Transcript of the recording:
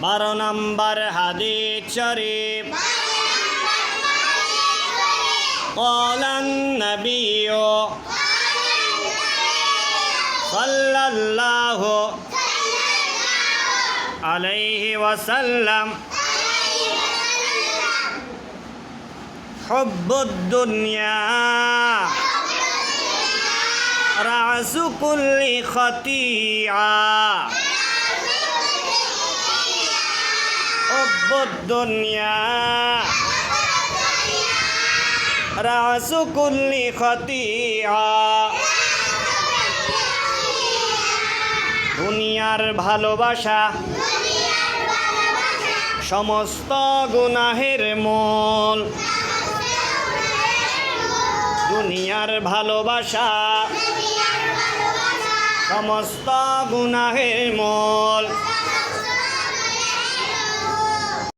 12 নম্বর হাদিস শরীফ قال النبي صلى الله عليه وسلم حب الدنيا رأس كل خطيئة حب الدنيا رأس كل خطيئة দুনিয়ার ভালোবাসা সমস্ত গুনাহের মূল দুনিয়ার ভালোবাসা সমস্ত গুনাহের মূল